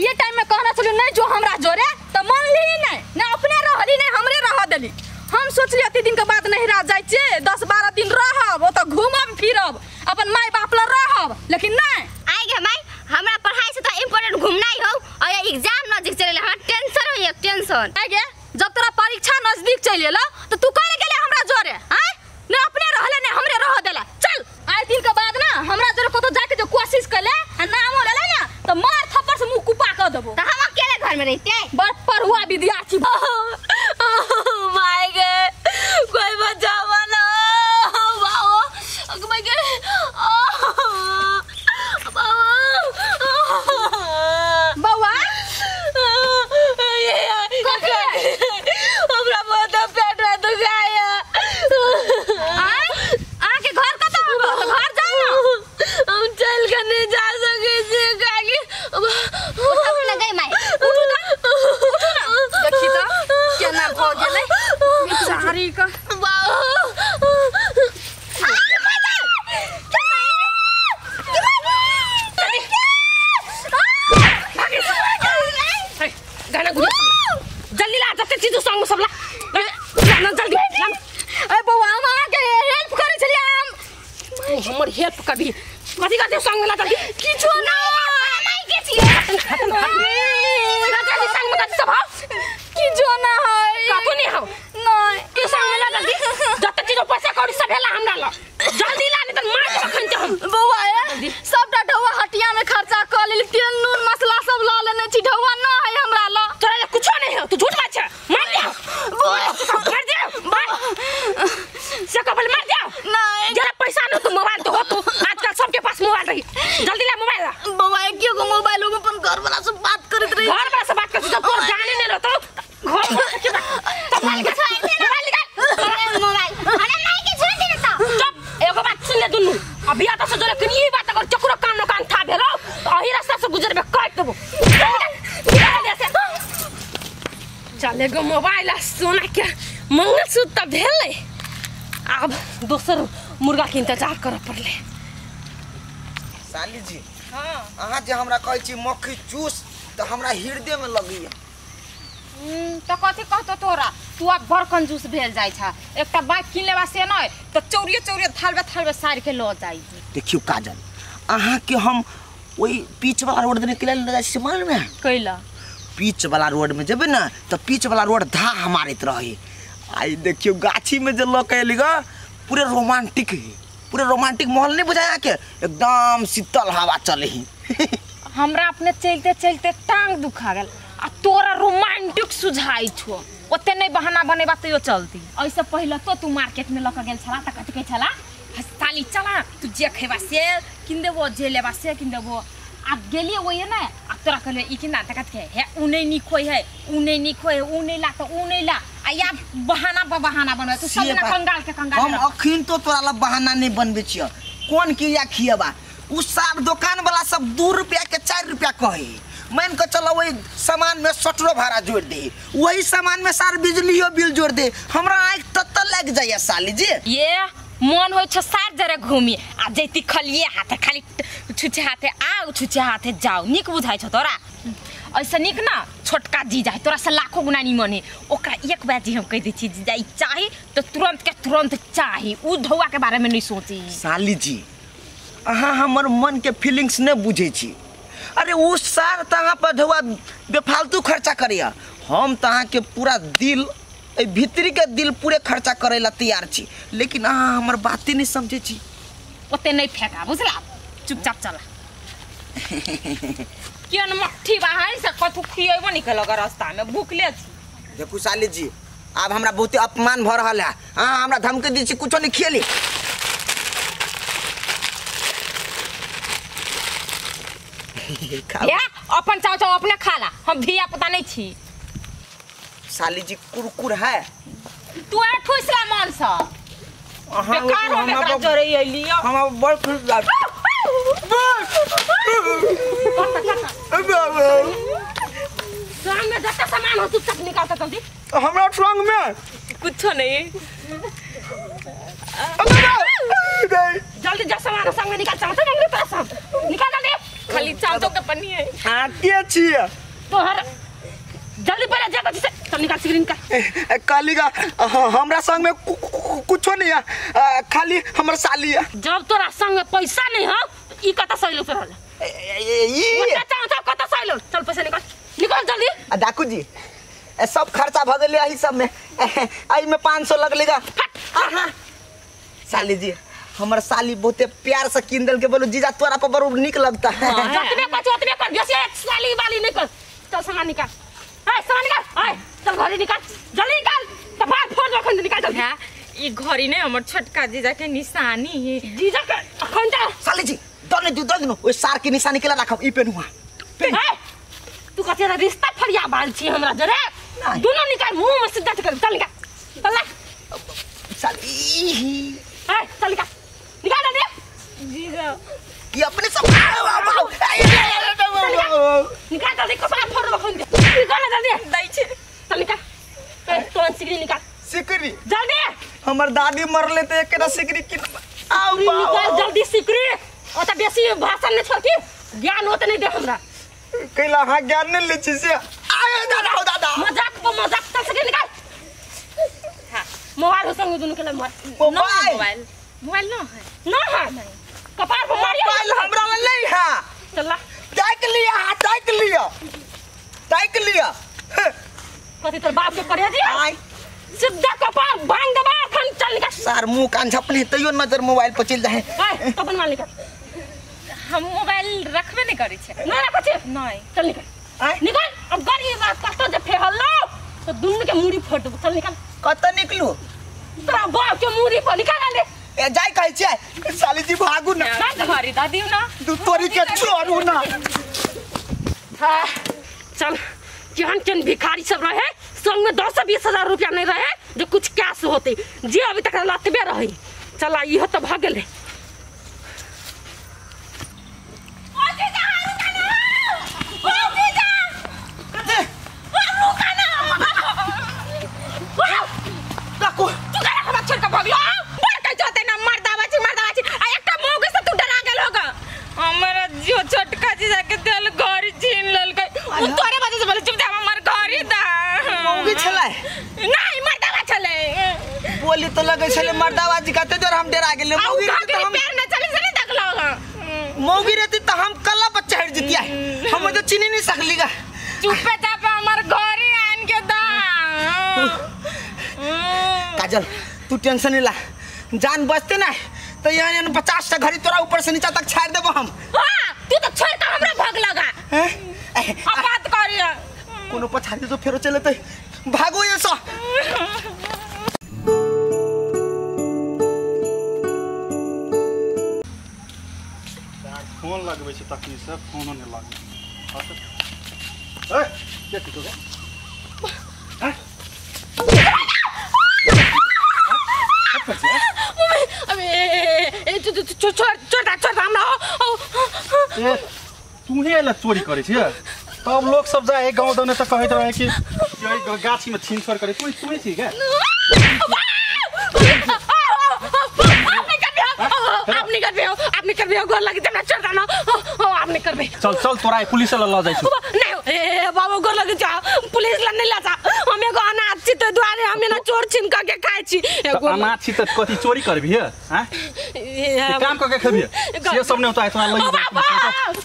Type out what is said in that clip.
ये टाइम में कहना चलू नहीं जो हमरा जोरे तो मान ली नहीं ना अपने रहली नहीं हमरे रह देली। हम सोचली अति दिन के बाद नहीं रह जाय छे 10-12 दिन रहब ओ तो घूमब फिरब अपन माय बाप ल रहब लेकिन नहीं आई गे माय हमरा पढ़ाई से तो इम्पोर्टेंट घूमना ही हो और एग्जाम नजदीक चले हमरा टेंशन हो एक टेंशन। आई गे जब तोरा परीक्षा नजदीक चले ला तो तू कहे गेले हमरा जोरे हैं ना अपने रहले नहीं हमरे रह देला। चल आई दिन के बाद ना हमरा जोरे कतो जाके जो कोशिश कले नाम लेले ना तो मार थप्पड़ से मुंह कुपा कर देबो। तो हम अकेले घर में रहते बड़ पढ़ुआ विद्यार्थी माय गे कोई बचावा ना वाओ माय गे बाबा ये हमरा बहुत पेट में दुखाया आके घर कत हो घर जाओ ना हम चल के नहीं जा सके से कागे उठा लगे माय उठो ना देखी तो केना हो गेलै बेचारी का गाना गुजर जल्दी ला जते चीज संग सब ला ना जल्दी ए बौआ हम आके हेल्प करे छली हम हमर हेल्प कभी कथि कथि संग ला जल्दी किछो ना नहीं के छिए ना जल्दी संग में सब किछो ना है काको नहीं हो नहीं के संग ला जल्दी जते चीज पैसा कौड़ी सब हेला हमरा ला जल्दी ला नहीं त मार के खंते हम बौआ सब ढौवा हटिया में खर्चा कर लेल तेल नून मसाला सब ला लेने छी ढौवा ना है हमरा ला तोरा ले कुछो नहीं हो तू झूठ बात छ मार दे मार दे मार से कबल मार दे नहीं जरा पैसा न तो मोबाइल तो हो तो आजकल सबके पास मोबाइल रही जल्दी ला मोबाइल ला बौआ क्यों को मोबाइल में अपन घर वाला से बात करत रही घर वाला से बात कर जब तोर जाने नहीं लो तो घर तो मोबाइल मोबाइल अरे नहीं के छोड़ दे तो चुप एगो बात सुन ले दुनु अभी आता से जोरे कनी बात कर चकुरो काम न कान था भेलो अही रास्ता से गुजरबे काट देबो चलेगो मोबाइल सोना के मंगलसूत्र भेले अब दोसर मुर्गा के इंतजार कर पड़ले। साली जी हां अहाँ जे हमरा कहै छी मक्खी चूस त हमरा हृदय में लगी तो कथि कहतो तोरा तू अब बड़ कंजूस भेल जाय छ एकटा बाइक किन लेबा से नै त चौरिये थालबे सार के लो जाई। देखियो काजल अहाँ के हम ओई पीच वाला रोड देने के लिए ले जाय छी मालूम है कैला पीच वाला रोड में जेबे ना तो पीच वाला रोड धा हमारे तरह है। आई देखियो गाछी में जे लोग कहली ग पूरे रोमांटिक है पूरे रोमांटिक माहौल नहीं बुझाया के एकदम शीतल हवा चले ही हमरा अपने चलते चलते टांग दुखा गेल आ तोरा रोमांटिक सुझाई छो ओते नहीं बहाना बनेबा तो चलती ऐसे पहले तो तू मार्केट में लक गेल छला त कथि कह छला साली चला तू जे खेबा से किन देबो जे लेबा से किन देबो आ गेली ओए ना आ तोरा कहले ई किन त कथि है उने नी खोई है उने नी खोई उने ला त उने ला आ या बहाना बनबे तू सब ना कंगाल के कंगाल हम अखिन तो तोरा ला बहाना नहीं बनबे छियो कोन की या खियबा उ सब दुकान वाला सब 2 रुपया के 4 रुपया कहे मान के चलो वही सामान में 60 भाड़ा जोड़ दे वही सामान में सार बिजलियो बिल जोड़ दे हमरा आंख तत लग जाय साली जी ये मन हो छ सार जरे घूमी आ जैती खलिए हाथे खाली छुछे हाथे आ छुछे हाथे जाओ निक बुझाइ छ तोरा ऐसा निक ना छोटका जीजा तोरा से लाखों गुना निमन है ओकरा एक बार जी हम कह दै छी जीजा ई चाही तो तुरंत के तुरंत चाही उ धौवा के बारे में नहीं सोची साली जी अहाँ हमर मन के फीलिंग्स नहीं बुझे छी अरे उ सार तहाँ पर धौवा बेफालतू खर्चा करिया हम तहाँ के पूरा दिल भीतरी के दिल पूरे खर्चा करे ला तैयार छी लेकिन अहाँ हमर बात ही नहीं समझे छी ओते नहीं फेंका बुझला चुपचाप चला केन मट्ठी बाहर से कथु खियबो निकल लगा रास्ता में भूखले छी देखू साली जी अब हमरा बहुत अपमान भ रहल है हां हमरा धमकी दी छी कुछो नहीं खेली या अपन चाव चाव अपने खाला हम धिया पता नहीं छी साली जी कुरकुर है तू आ ठुसला मन सा बेकार हो बेकार जरे लियो हम बड़ खुश लाग संग में जत्ता सामान हो तू सब निकालता जल्दी हमरा संग में कुछ नहीं जल्दी जा सामान संग में निकाल चलता नहीं तेरा सब निकाल दे खाली चांचो के पन्नी है हाँ के छिए तोहर जल्दी पहले जाकर जिसे चल निकाल स्क्रीन का कालिगा हमरा संग में कुछो नहीं है खाली हमर साली है जब तोरा संग में पैसा नहीं हो ई कता सैलो से रहल ई चाचा कता सैलो चल पैसा निकाल निकाल जल्दी डाकू जी सब खर्चा भ गेले एही सब में आई में 500 लगलेगा साली जी हमर साली बहुते प्यार से किन देल के बोलो जीजा तोरा पर बड़ निक लगता है जतने बच उतने कर जैसे साली वाली निकल चल सामान निकाल हाय सामान निकाल हाय चल घड़ी निकाल जल्दी निकाल कपाल फोड़ रखन निकाल जल्दी हां ई घड़ी ने हमर छोटका जीजा के निशानी है जीजा के अखन जा साली जी दन ओइ सार के निशानी केला राखब ई पेन हुआ पेन तू का तेरा रिश्ता फरिया बाल छी हमरा जरे दोनों निकाल मुंह में सीधा कर चल निकाल चल ना साली हाय चल निकाल जल्दी जीजा ये अपने सब निकाल जल्दी कपाल फोड़ रखन निकाल जल्दी दै छे चल निकाल तो सिकरी निकाल सिकरी जल्दी हमर दादी मरले त एकरा सिकरी किन आउ निकाल जल्दी सिकरी ओता बेसी भाषण नहीं छोड़ती ज्ञान होत नहीं दे हमरा कैला हां ज्ञान नहीं ले छी से आए दादा मजाक चल सिकरी निकाल हां मोबाइल हो संग दोनों के लिए मोबाइल मोबाइल ना है कपाल पर मारियो मोबाइल हमरा में नहीं है चल ताक लिया कथि तोर बाप के करे जी आई सीधा कपाल भांग दबा खन चल निकाल सार मुंह कान झपने तइयो नजर मोबाइल पर चल जाए हाय अपन माल निकाल हम मोबाइल रखबे नहीं करै छे ना रखो छे नहीं चल निकाल निकाल अब गाड़ी बात कष्ट जे फेहलो तो दुनु के मुड़ी फोड़ दो चल निकाल कत निकलू तोरा बाप के मुड़ी पर निकाल दे ए जाय कहै छै साली जी भागू ना घड़ी दा दिउ ना तू तोरी के छोड़ू ना हां चल केहन भिखारी सब रहे संग में 10-20 रुपया नहीं रहे जो कुछ कैश होते जे अभी तक लतबे रही चला इहो तो भाग गेले छोटका जीजा के दिल घर छीन ललकै उ तोरे वजह से बोले चुपचाप हमर घर ही दा मौगी छलै नहीं मर्दावा छले बोली तो लगे छले मर्दावा जी कहते जोर हम डरा गेले मौगी रहती हम पैर न चले से नहीं देखलो मौगी रहती तो हम कल्ला पर चढ़ जतिया हम तो चिनी नहीं सकलीगा चुपचाप हमर घर ही आन के दा काजल तू टेंशन नहीं ला जान बचते ना तो यहाँ 50 घड़ी तोरा ऊपर से नीचे तक छाड़ देबो हम हां तू तो छोड़ के हमरा भाग लगा अब बात करियो कोनो पछाड़ी तो फेरो चले त भागो ये सा फोन लगबै छै तखनी से फोनो नै लागै ए के ठीक हो हैं छोड़ हमरा ए तू ही एला चोरी करे छै तब लोग सब जाए गांव दने त कहैत रहे कि यही गाछी में छीन छोड़ करे तू छी के आपने कर भी गोर लगी तमरा छोड़ ना आपने कर भी चल तोरा पुलिस ला ला जाय छै नहीं ए बाबू गोर लगी जा पुलिस ला नहीं ला जा हम एगो अनाथ छी त द्वारे हम ना चोर छिन क के खाइ छी एगो अनाथ छी त कथि चोरी करबी हैं काम क के खेबी से सब नै होता है तोरा लई